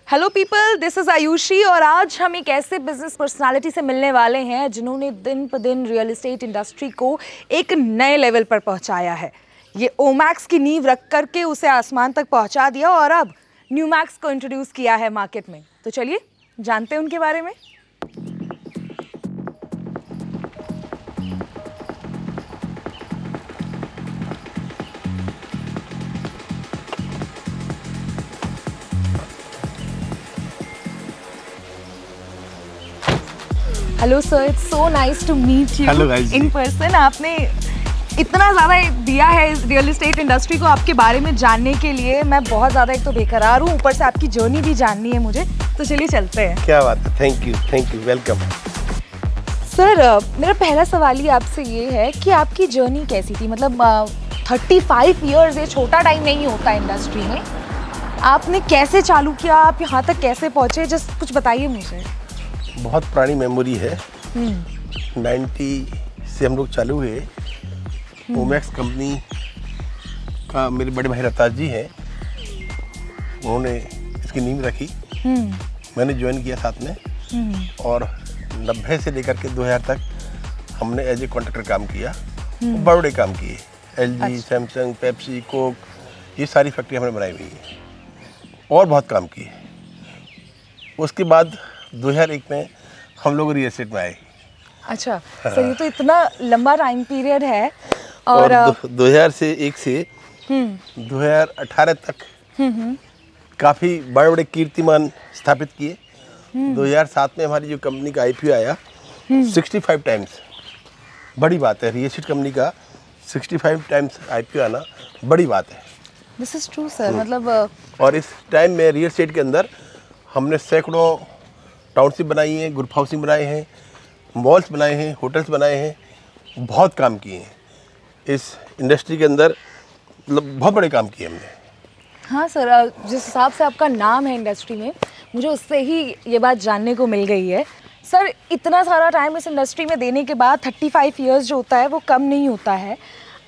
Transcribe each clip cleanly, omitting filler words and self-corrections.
Hello people, this is Ayushi और आज हम एक ऐसे बिजनेस पर्सनालिटी से मिलने वाले हैं जिन्होंने दिन प दिन रियल एस्टेट इंडस्ट्री को एक नए लेवल पर पहुंचाया है। ये ओमैक्स की नींव रख करके उसे आसमान तक पहुंचा दिया और अब न्यूमैक्स को इंट्रोड्यूस किया है मार्केट में। तो चलिए जानते हैं उनके बारे में। Hello sir, it's so nice to meet you in person. आपने इतना ज़्यादा दिया है इस रियल एस्टेट इंडस्ट्री को आपके बारे में जानने के लिए। मैं बहुत ज़्यादा एक तो बेकरार हूँ, ऊपर से आपकी जर्नी भी जाननी है मुझे। तो चलिए चलते हैं। क्या बात है, थैंक यू, वेलकम। सर, मेरा पहला सवाल ही आपसे ये है कि आपकी जर्नी कैसी थी? मतलब 35 ईयर्स ये छोटा टाइम नहीं होता इंडस्ट्री में। आपने कैसे चालू किया, आप यहाँ तक कैसे पहुँचे, जस्ट कुछ बताइए मुझे। बहुत पुरानी मेमोरी है। 90 से हम लोग चालू हुए। ओमैक्स कंपनी का मेरे बड़े भाई रताज जी हैं, उन्होंने इसकी नींव रखी। मैंने ज्वाइन किया साथ में और 90 से लेकर के 2000 तक हमने एज ए कॉन्ट्रैक्टर काम किया। बड़े बड़े काम किए, LG, सैमसंग, पेप्सी, कोक, ये सारी फैक्ट्री हमने बनाई हुई है और बहुत काम किए। उसके बाद 2001 में हम लोग रियल एस्टेट में आए। अच्छा सर, ये तो इतना लंबा टाइम पीरियड है। और 2001 से 2018 तक काफ़ी बड़े बड़े कीर्तिमान स्थापित किए। 2007 में हमारी जो कंपनी का IPO आया 65 टाइम्स, बड़ी बात है। रियल एस्टेट कंपनी का 65 टाइम्स IPO आना बड़ी बात है। This is true sir. मतलब और इस टाइम में रियल एस्टेट के अंदर हमने सैकड़ों टाउनशिप बनाई हैं, ग्रुप हाउसिंग बनाए हैं, मॉल्स बनाए हैं, होटल्स बनाए हैं, बहुत काम किए हैं इस इंडस्ट्री के अंदर। मतलब बहुत बड़े काम किए हमने। हाँ सर, जिस हिसाब से आपका नाम है इंडस्ट्री में, मुझे उससे ही ये बात जानने को मिल गई है। सर, इतना सारा टाइम इस इंडस्ट्री में देने के बाद 35 ईयर्स जो होता है वो कम नहीं होता है।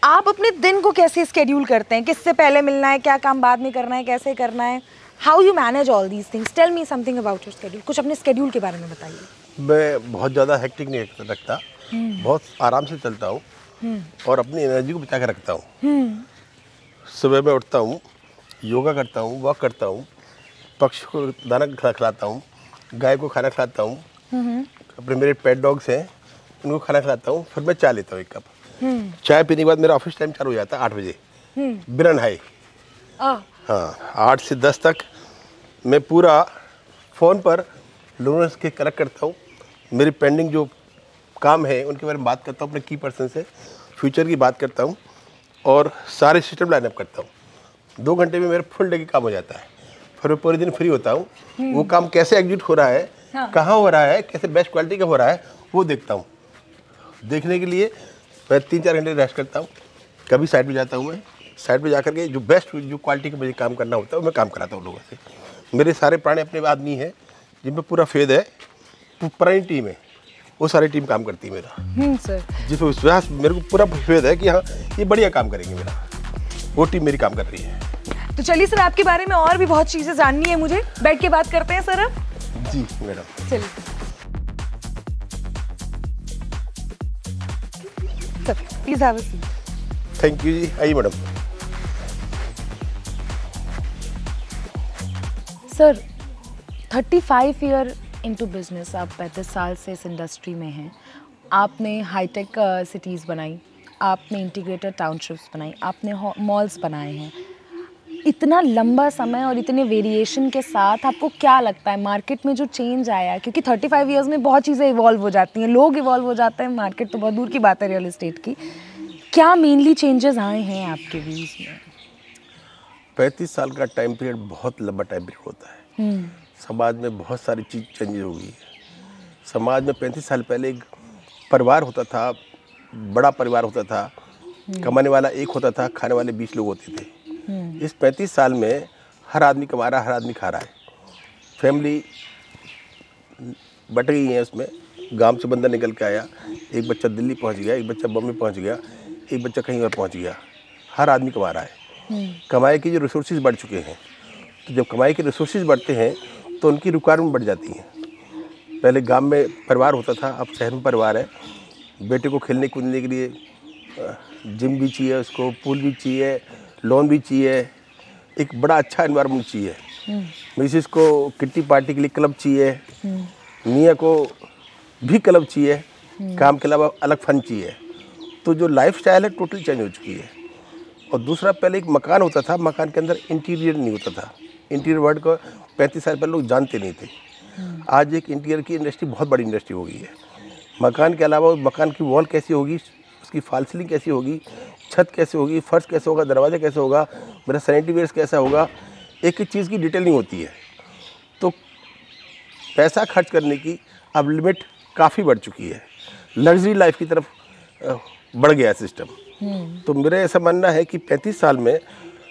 आप अपने दिन को कैसे स्केड्यूल करते हैं? किससे पहले मिलना है, क्या काम बाद में करना है, कैसे करना है? How you manage all these things? Tell me something about your schedule. कुछ अपने स्केड्यूल के बारे में बताइए। मैं बहुत ज़्यादा हेक्टिक नहीं रखता, बहुत आराम से चलता हूँ और अपनी एनर्जी को बचा कर रखता हूँ। सुबह में उठता हूँ, योगा करता हूँ, वॉक करता हूँ, पक्षी को दाना खिलाता हूँ, गाय को खाना खिलाता हूँ, अपने मेरे पेट डॉग्स हैं उनको खाना खिलाता हूँ, फिर मैं चाय लेता हूँ 1 कप। चाय पीने के बाद मेरा ऑफिस टाइम चालू हो जाता है 8 बजे बिना नहाए। हाँ, 8 से 10 तक मैं पूरा फ़ोन पर लोन्स के कलेक्ट करता हूँ। मेरी पेंडिंग जो काम है उनके बारे में बात करता हूँ, अपने की पर्सन से फ्यूचर की बात करता हूँ और सारे सिस्टम लाइनअप करता हूँ। 2 घंटे में मेरा फुल डे का काम हो जाता है। फिर मैं पूरे दिन फ्री होता हूँ। वो काम कैसे एग्जीक्यूट हो रहा है, कहाँ हो रहा है, कैसे बेस्ट क्वालिटी का हो रहा है, वो देखता हूँ। देखने के लिए मैं 3-4 घंटे रेस्ट करता हूँ। कभी साइड पे जाता हूँ, मैं साइड पे जाकर के जो बेस्ट जो क्वालिटी का मुझे काम करना होता है वो मैं काम कराता हूँ लोगों से। मेरे सारे पुराने अपने आदमी हैं जिन पर पूरा फेद है, पुरानी टीम है, वो सारी टीम काम करती है मेरा। सर, जिस विश्वास मेरे को पूरा फेद है कि हाँ ये बढ़िया काम करेंगे, मेरा वो टीम मेरी काम कर रही है। तो चलिए सर, आपके बारे में और भी बहुत चीज़ें जाननी है मुझे। बैठ के बात करते हैं सर अब। जी मैडम, चलिए sir, please have a seat. Thank you जी। आइए madam. Sir, 35 year into business, आप 35 साल से इस इंडस्ट्री में हैं। आपने हाईटेक सिटीज़ बनाई, आपने इंटीग्रेटेड टाउनशिप्स बनाई, आपने मॉल्स बनाए हैं। इतना लंबा समय और इतने वेरिएशन के साथ आपको क्या लगता है मार्केट में जो चेंज आया है? क्योंकि 35 ईयर्स में बहुत चीज़ें इवॉल्व हो जाती हैं, लोग इवॉल्व हो जाते हैं, मार्केट तो बहुत दूर की बात है रियल एस्टेट की। क्या मेनली चेंजेस आए हैं आपके व्यूज़ में? 35 साल का टाइम पीरियड बहुत लंबा टाइम पीरियड होता है। समाज में बहुत सारी चीज़ चेंज हो गई। समाज में 35 साल पहले एक परिवार होता था, बड़ा परिवार होता था, कमाने वाला एक होता था, खाने वाले 20 लोग होते थे। इस 35 साल में हर आदमी कमा रहा है, हर आदमी खा रहा है। फैमिली बट गई है उसमें। गांव से बंदा निकल के आया, एक बच्चा दिल्ली पहुंच गया, एक बच्चा बम्बई पहुंच गया, एक बच्चा कहीं और पहुंच गया। हर आदमी कमा रहा है। कमाई के जो रिसोर्सेज बढ़ चुके हैं, तो जब कमाई के रिसोर्सेज बढ़ते हैं तो उनकी रिक्वायरमेंट बढ़ जाती है। पहले गांव में परिवार होता था, अब शहर में परिवार है। बेटे को खेलने कूदने के लिए जिम भी चाहिए, उसको पूल भी चाहिए, लॉन भी चाहिए, एक बड़ा अच्छा एनवायरनमेंट चाहिए। मिसिस को किट्टी पार्टी के लिए क्लब चाहिए, मियाँ को भी क्लब चाहिए, काम के अलावा अलग फन चाहिए। तो जो लाइफ स्टाइल है टोटल चेंज हो चुकी है। और दूसरा, पहले एक मकान होता था, मकान के अंदर इंटीरियर नहीं होता था। इंटीरियर वर्ड को 35 साल पहले लोग जानते नहीं थे। आज एक इंटीरियर की इंडस्ट्री बहुत बड़ी इंडस्ट्री हो गई है। मकान के अलावा मकान की वॉल कैसी होगी, उसकी फॉल सीलिंग कैसी होगी, छत कैसे होगी, फर्श कैसे होगा, दरवाजा कैसे होगा, मेरा सैनिटरी वेयर कैसा होगा, एक एक चीज़ की डिटेलिंग होती है। तो पैसा खर्च करने की अब लिमिट काफ़ी बढ़ चुकी है, लग्जरी लाइफ की तरफ बढ़ गया सिस्टम। तो मेरा ऐसा मानना है कि 35 साल में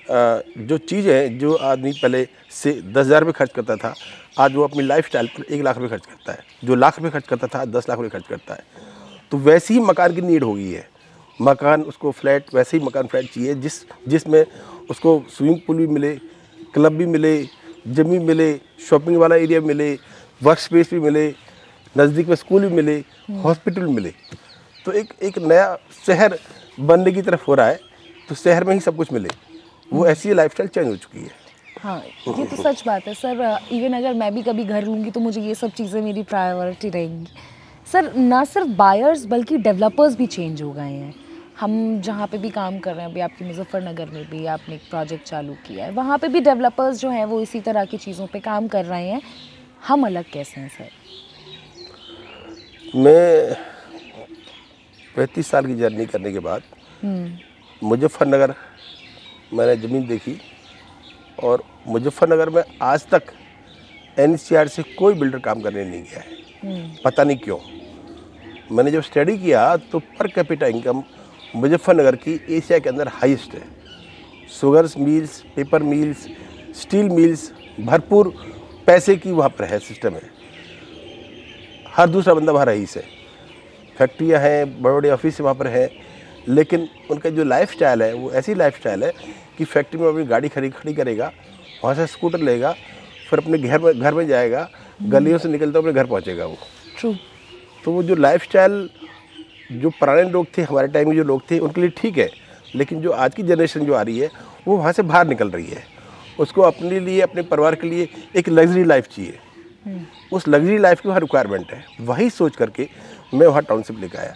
जो चीज़ें जो आदमी पहले से 10,000 रुपये खर्च करता था, आज वो अपनी लाइफ स्टाइल पर 1 लाख रुपये खर्च करता है। जो लाख रुपये खर्च करता था, 10 लाख रुपये खर्च करता है। तो वैसे ही मकान की नीड हो गई है। मकान उसको फ्लैट, वैसे ही मकान फ्लैट चाहिए जिसमें उसको स्विमिंग पूल भी मिले, क्लब भी मिले, जिम भी मिले, शॉपिंग वाला एरिया मिले, वर्क स्पेस भी मिले, नज़दीक में स्कूल भी मिले, हॉस्पिटल मिले। तो एक नया शहर बनने की तरफ हो रहा है। तो शहर में ही सब कुछ मिले, वो ऐसी लाइफस्टाइल चेंज हो चुकी है। हाँ, ये तो सच बात है सर। इवन अगर मैं भी कभी घर लूँगी तो मुझे ये सब चीज़ें मेरी प्रायोरिटी रहेंगी। सर, ना सिर्फ बायर्स बल्कि डेवलपर्स भी चेंज हो गए हैं। हम जहाँ पे भी काम कर रहे हैं, अभी आपके मुजफ्फरनगर में भी आपने एक प्रोजेक्ट चालू किया है, वहाँ पे भी डेवलपर्स जो हैं वो इसी तरह की चीज़ों पे काम कर रहे हैं। हम अलग कैसे हैं सर? मैं 35 साल की जर्नी करने के बाद मुजफ्फरनगर मैंने ज़मीन देखी, और मुजफ्फरनगर में आज तक NCR से कोई बिल्डर काम करने नहीं गया है। पता नहीं क्यों। मैंने जब स्टडी किया तो पर कैपिटा इनकम मुजफ्फरनगर की एशिया के अंदर हाईएस्ट है। Sugars mills, paper mills, steel mills, भरपूर पैसे की वहाँ पर है, सिस्टम है। हर दूसरा बंदा वहाँ रईस है। फैक्ट्रियाँ हैं, बड़े बड़े ऑफिस वहाँ पर है, लेकिन उनका जो लाइफ स्टाइल है वो ऐसी लाइफ स्टाइल है कि फैक्ट्री में अपनी गाड़ी खड़ी करेगा, वहाँ से स्कूटर लेगा, फिर अपने घर में जाएगा, गलियों से निकलता अपने घर पहुँचेगा वो। ट्रू। तो वो जो लाइफ स्टाइल जो पुराने लोग थे, हमारे टाइम में जो लोग थे, उनके लिए ठीक है, लेकिन जो आज की जनरेशन जो आ रही है वो वहाँ से बाहर निकल रही है। उसको अपने लिए, अपने परिवार के लिए एक लग्जरी लाइफ चाहिए। उस लग्जरी लाइफ की वहाँ रिक्वायरमेंट है। वही सोच करके मैं वहाँ टाउनशिप लेकर आया।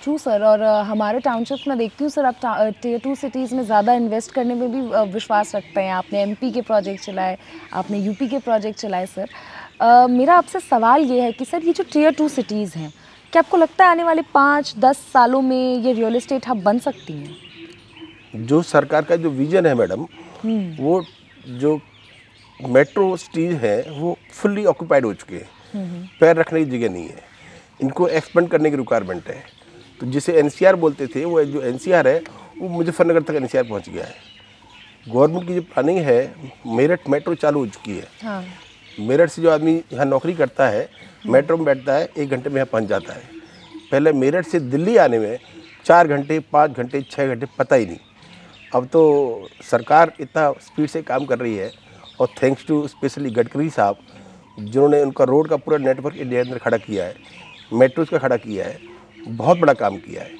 True sir. और हमारे टाउनशिप में देखती हूँ सर, आप Tier 2 सिटीज़ में ज़्यादा इन्वेस्ट करने में भी विश्वास रखते हैं। आपने MP के प्रोजेक्ट चलाए, आपने UP के प्रोजेक्ट चलाए सर। मेरा आपसे सवाल ये है कि सर, ये जो Tier 2 सिटीज़ हैं, क्या आपको लगता है आने वाले 5-10 सालों में ये रियल एस्टेट हब बन सकती हैं? जो सरकार का जो विजन है मैडम, वो जो मेट्रो सिटीज़ हैं वो फुल्ली ऑक्यूपाइड हो चुके हैं। पैर रखने की जगह नहीं है। इनको एक्सपेंड करने की रिक्वायरमेंट है। तो जिसे NCR बोलते थे, वो जो NCR है वो मुजफ्फरनगर तक NCR पहुंच गया है। गवर्नमेंट की जो प्लानिंग है, मेरठ मेट्रो चालू हो चुकी है। हाँ। मेरठ से जो आदमी यहाँ नौकरी करता है, मेट्रो में बैठता है, 1 घंटे में यहाँ पहुँच जाता है। पहले मेरठ से दिल्ली आने में 4 घंटे, 5 घंटे, 6 घंटे, पता ही नहीं। अब तो सरकार इतना स्पीड से काम कर रही है, और थैंक्स टू स्पेशली गडकरी साहब, जिन्होंने उनका रोड का पूरा नेटवर्क इंडिया के अंदर खड़ा किया है, मेट्रोज का खड़ा किया है, बहुत बड़ा काम किया है।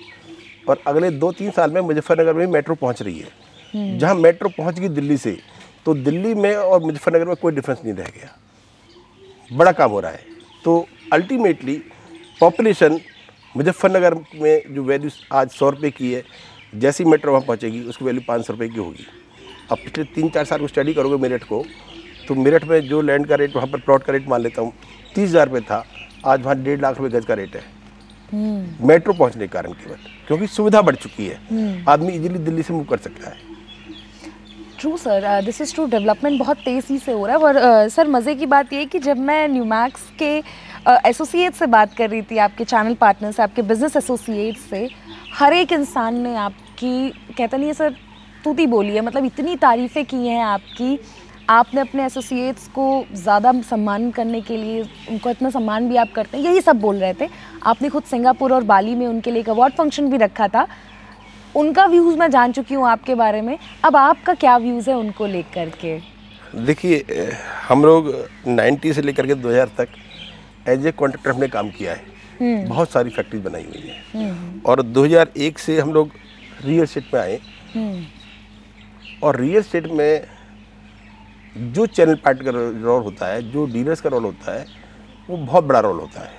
और अगले 2-3 साल में मुजफ्फरनगर में मेट्रो पहुंच रही है। जहां मेट्रो पहुंच गई दिल्ली से, तो दिल्ली में और मुजफ्फरनगर में कोई डिफरेंस नहीं रह गया। बड़ा काम हो रहा है। तो अल्टीमेटली पॉपुलेशन मुजफ्फरनगर में जो वैल्यू आज 100 रुपये की है, जैसी मेट्रो वहाँ पहुँचेगी उसकी वैल्यू 500 रुपये की होगी। अब पिछले 3-4 साल को स्टडी करोगे मेरठ को, तो मेरठ में जो लैंड का रेट, वहाँ पर प्लॉट का रेट मान लेता हूँ 30,000 रुपये था, आज वहाँ 1.5 लाख रुपये गज का रेट है। मेट्रो पहुँचने के कारण केवल, क्योंकि सुविधा बढ़ चुकी है। आदमी इजीली दिल्ली से मूव कर सकता है। True sir, this is true. Development बहुत तेज़ी से हो रहा है। और सर, मज़े की बात ये है कि जब मैं न्यूमैक्स के एसोसिएट से बात कर रही थी, आपके चैनल पार्टनर से, आपके बिजनेस एसोसिएट से, हर एक इंसान ने आपकी, कहता नहीं है सर, तूती बोली है। मतलब इतनी तारीफ़ें की हैं आपकी। आपने अपने एसोसिएट्स को ज़्यादा सम्मान करने के लिए, उनको इतना सम्मान भी आप करते हैं, यही सब बोल रहे थे। आपने खुद सिंगापुर और बाली में उनके लिए एक अवार्ड फंक्शन भी रखा था। उनका व्यूज़ मैं जान चुकी हूँ आपके बारे में। अब आपका क्या व्यूज़ है उनको लेकर के? देखिए, हम लोग 90 से लेकर के 2000 तक एज ए कॉन्ट्रैक्टर हमने काम किया है। बहुत सारी फैक्ट्रीज बनाई हुई है। और 2001 से हम लोग रियल एस्टेट में आए। और रियल एस्टेट में जो चैनल पार्टनर का रोल होता है, जो डीलर्स का रोल होता है, वो बहुत बड़ा रोल होता है।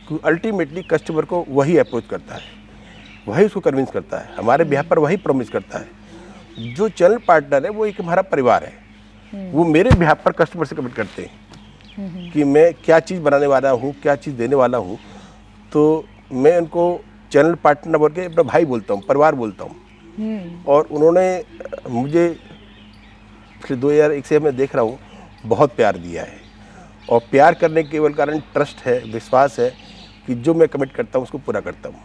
क्योंकि अल्टीमेटली कस्टमर को वही अप्रोच करता है, वही उसको कन्विंस करता है, हमारे बिहाफ पर वही प्रॉमिस करता है। जो चैनल पार्टनर है वो एक हमारा परिवार है। वो मेरे बिहाफ पर कस्टमर से कमिट करते हैं कि मैं क्या चीज़ बनाने वाला हूँ, क्या चीज़ देने वाला हूँ। तो मैं उनको चैनल पार्टनर बोल के अपना भाई बोलता हूँ, परिवार बोलता हूँ। और उन्होंने मुझे पिछले 2001 से मैं देख रहा हूँ बहुत प्यार दिया है। और प्यार करने के केवल कारण ट्रस्ट है, विश्वास है कि जो मैं कमिट करता हूँ उसको पूरा करता हूँ।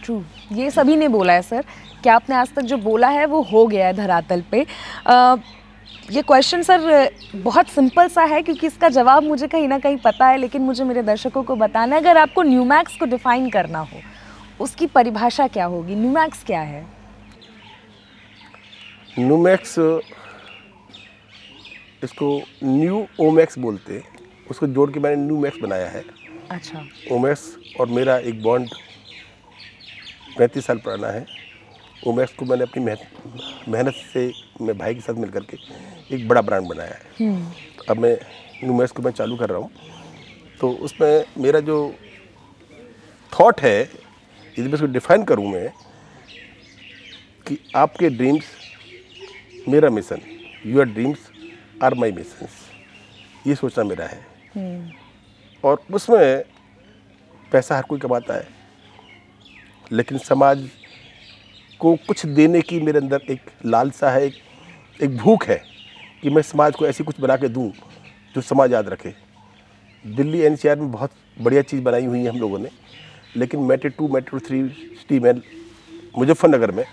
ट्रू, ये सभी ने बोला है सर कि आपने आज तक जो बोला है वो हो गया है धरातल पे। ये क्वेश्चन सर बहुत सिंपल सा है क्योंकि इसका जवाब मुझे कहीं ना कहीं पता है, लेकिन मुझे मेरे दर्शकों को बताना है, अगर आपको न्यूमैक्स को डिफाइन करना हो उसकी परिभाषा क्या होगी? न्यूमैक्स क्या है? न्यूमैक्स, इसको न्यू ओमैक्स बोलते हैं, उसको जोड़ के मैंने न्यूमैक्स बनाया है। अच्छा। ओमैक्स और मेरा एक बॉन्ड 35 साल पुराना है। ओमैक्स को मैंने अपनी मेहनत से मैं भाई के साथ मिलकर के एक बड़ा ब्रांड बनाया है। अब मैं न्यूमैक्स को मैं चालू कर रहा हूँ। तो उसमें मेरा जो थॉट है, यदि मैं इसको डिफाइन करूँ मैं, कि आपके ड्रीम्स मेरा मिशन, your dreams are my missions, ये सोचना मेरा है। और उसमें पैसा हर कोई कमाता है, लेकिन समाज को कुछ देने की मेरे अंदर एक लालसा है, एक भूख है कि मैं समाज को ऐसी कुछ बना के दूँ जो समाज याद रखे। दिल्ली एनसीआर में बहुत बढ़िया चीज़ बनाई हुई है हम लोगों ने, लेकिन मेट्रो 2, मेट्रो 3 सिटी में मुजफ्फरनगर में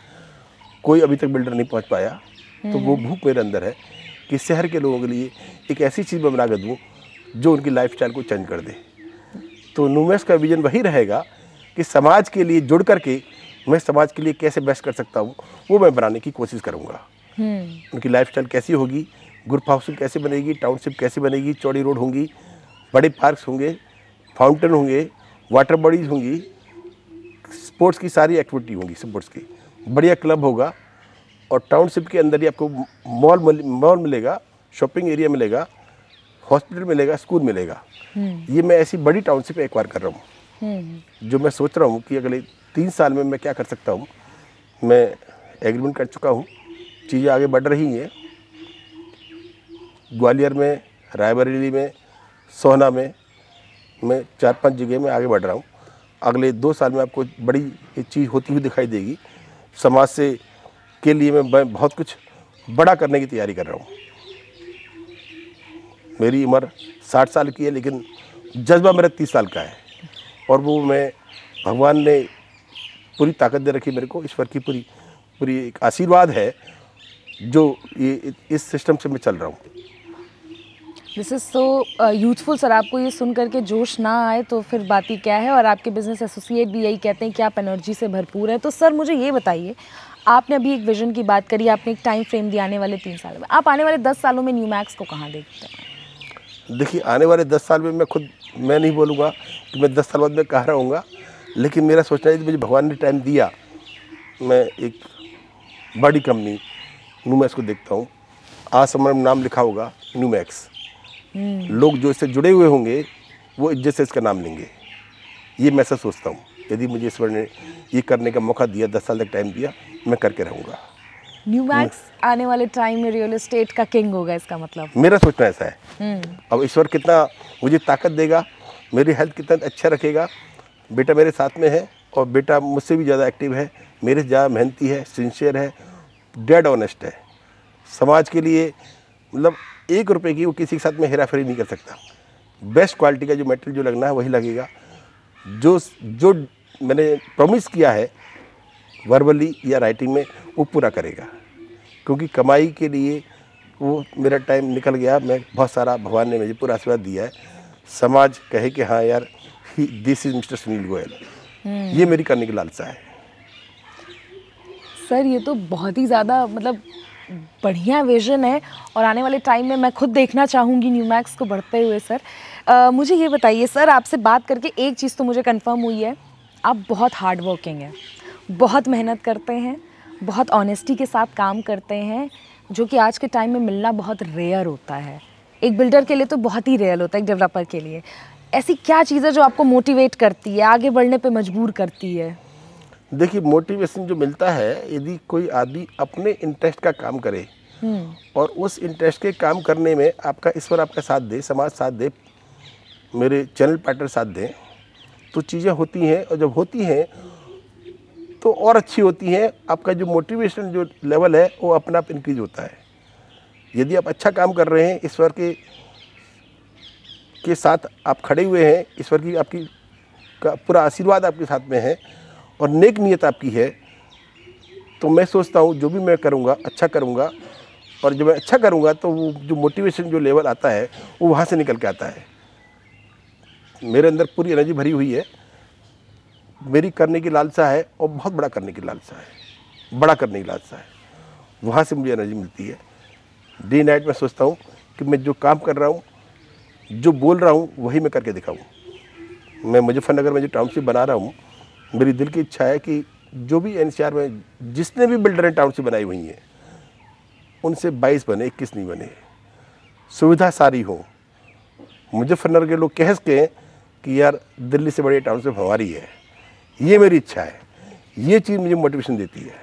कोई अभी तक बिल्डर नहीं पहुंच पाया। तो वो भूख मेरे अंदर है कि शहर के लोगों के लिए एक ऐसी चीज़ मैं बना कर दूँ जो उनकी लाइफस्टाइल को चेंज कर दे। तो न्यूमैक्स का विजन वही रहेगा कि समाज के लिए जुड़ करके मैं समाज के लिए कैसे बेस्ट कर सकता हूँ, वो मैं बनाने की कोशिश करूँगा। उनकी लाइफस्टाइल कैसी होगी, ग्रुप हाउसिंग कैसे बनेगी, टाउनशिप कैसे बनेगी, चौड़ी रोड होंगी, बड़े पार्क्स होंगे, फाउंटेन होंगे, वाटर बॉडीज़ होंगी, स्पोर्ट्स की सारी एक्टिविटी होंगी, स्पोर्ट्स की बढ़िया क्लब होगा। और टाउनशिप के अंदर ही आपको मॉल मिलेगा, शॉपिंग एरिया मिलेगा, हॉस्पिटल मिलेगा, स्कूल मिलेगा। ये मैं ऐसी बड़ी टाउनशिप एक्वायर कर रहा हूँ, जो मैं सोच रहा हूँ कि अगले 3 साल में मैं क्या कर सकता हूँ। मैं एग्रीमेंट कर चुका हूँ, चीज़ें आगे बढ़ रही हैं। ग्वालियर में, रायबरेली में, सोहना में, मैं 4-5 जगह में आगे बढ़ रहा हूँ। अगले 2 साल में आपको बड़ी चीज़ होती हुई दिखाई देगी। समाज से के लिए मैं बहुत कुछ बड़ा करने की तैयारी कर रहा हूँ। मेरी उम्र 60 साल की है, लेकिन जज्बा मेरा 30 साल का है। और वो मैं, भगवान ने पूरी ताकत दे रखी मेरे को, ईश्वर की पूरी एक आशीर्वाद है जो ये इस सिस्टम से मैं चल रहा हूँ। This is so youthful sir. आपको ये सुन करके जोश ना आए तो फिर बात ही क्या है। और आपके बिजनेस एसोसिएट भी यही कहते हैं कि आप एनर्जी से भरपूर है। तो सर मुझे ये बताइए, आपने अभी एक विजन की बात करी, आपने एक टाइम फ्रेम दिया आने वाले 3 साल में, आप आने वाले 10 सालों में न्यूमैक्स को कहाँ देखते हैं? देखिए, आने वाले 10 साल में मैं नहीं बोलूँगा कि मैं 10 साल बाद मैं कहाँ रहूँगा, लेकिन मेरा सोचना है कि मुझे भगवान ने टाइम दिया, मैं एक बड़ी कंपनी न्यूमैक्स को देखता हूँ। आज समय में नाम लिखा होगा न्यूमैक्स। लोग जो इससे जुड़े हुए होंगे वो इज्जत से इसका नाम लेंगे, ये मैं ऐसा सोचता हूँ। यदि मुझे ईश्वर ने ये करने का मौका दिया, 10 साल तक टाइम दिया, मैं करके रहूँगा। न्यूमैक्स आने वाले टाइम में रियल एस्टेट का किंग होगा, इसका मतलब मेरा सोचना ऐसा है। अब ईश्वर कितना मुझे ताकत देगा, मेरी हेल्थ कितना अच्छा रखेगा। बेटा मेरे साथ में है और बेटा मुझसे भी ज़्यादा एक्टिव है, मेरे से ज़्यादा मेहनती है, सिंसियर है, डेड ऑनेस्ट है। समाज के लिए मतलब 1 रुपये की वो किसी के साथ में हेरा फेरी नहीं कर सकता। बेस्ट क्वालिटी का जो मटेरियल जो लगना है वही लगेगा। जो मैंने प्रॉमिस किया है वर्बली या राइटिंग में, वो पूरा करेगा। क्योंकि कमाई के लिए वो मेरा टाइम निकल गया। मैं बहुत सारा, भगवान ने मुझे पूरा आशीर्वाद दिया है। समाज कहे कि हाँ यार, this is mister Sunil Goyal, ये मेरी करने की लालसा है। सर ये तो बहुत ही ज़्यादा मतलब बढ़िया विजन है और आने वाले टाइम में मैं खुद देखना चाहूँगी न्यूमैक्स को बढ़ते हुए। सर मुझे ये बताइए सर, आपसे बात करके एक चीज़ तो मुझे कंफर्म हुई है, आप बहुत हार्ड वर्किंग हैं, बहुत मेहनत करते हैं, बहुत ऑनेस्टी के साथ काम करते हैं, जो कि आज के टाइम में मिलना बहुत रेयर होता है। एक बिल्डर के लिए तो बहुत ही रेयर होता है, एक डेवलपर के लिए। ऐसी क्या चीज़ है जो आपको मोटिवेट करती है, आगे बढ़ने पे मजबूर करती है? देखिए, मोटिवेशन जो मिलता है, यदि कोई आदमी अपने इंटरेस्ट का काम करे और उस इंटरेस्ट के काम करने में आपका ईश्वर आपका साथ दे, समाज साथ दे, मेरे चैनल पार्टनर साथ दें, तो चीज़ें होती हैं। और जब होती हैं तो और अच्छी होती हैं। आपका जो मोटिवेशन जो लेवल है वो अपने आप इंक्रीज होता है। यदि आप अच्छा काम कर रहे हैं, ईश्वर के साथ आप खड़े हुए हैं, ईश्वर की आपकी का पूरा आशीर्वाद आपके साथ में है और नेक नियत आपकी है, तो मैं सोचता हूँ जो भी मैं करूँगा अच्छा करूँगा। और जब मैं अच्छा करूँगा तो वो जो मोटिवेशन जो लेवल आता है वो वहाँ से निकल के आता है। मेरे अंदर पूरी एनर्जी भरी हुई है, मेरी करने की लालसा है और बहुत बड़ा करने की लालसा है, बड़ा करने की लालसा है। वहाँ से मुझे एनर्जी मिलती है। डे नाइट मैं सोचता हूँ कि मैं जो काम कर रहा हूँ, जो बोल रहा हूँ, वही मैं करके दिखाऊँ। मैं मुजफ्फरनगर में जो टाउनशिप बना रहा हूँ, मेरी दिल की इच्छा है कि जो भी एनसीआर में जितने भी बिल्डर हैं टाउनशिप बनाई हुई हैं, उनसे 22 बने, 21 नहीं बने, सुविधा सारी हो। मुजफ्फरनगर के लोग कह सकें कि यार दिल्ली से बड़ी टाउनशिप हमारी है। ये मेरी इच्छा है, ये चीज़ मुझे मोटिवेशन देती है।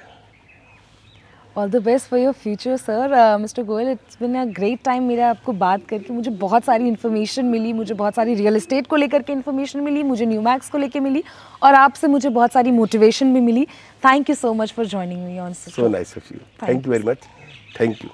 All the best for your future sir. Mister Goyal, it's been a great time मेरा आपको बात करके। मुझे बहुत सारी इन्फॉर्मेशन मिली, मुझे बहुत सारी रियल एस्टेट को लेकर के इन्फॉर्मेशन मिली, मुझे न्यूमैक्स को लेकर मिली, और आपसे मुझे बहुत सारी मोटिवेशन भी मिली। Thank you so much for joining me on so nice of you. Thank you very much. Thank you.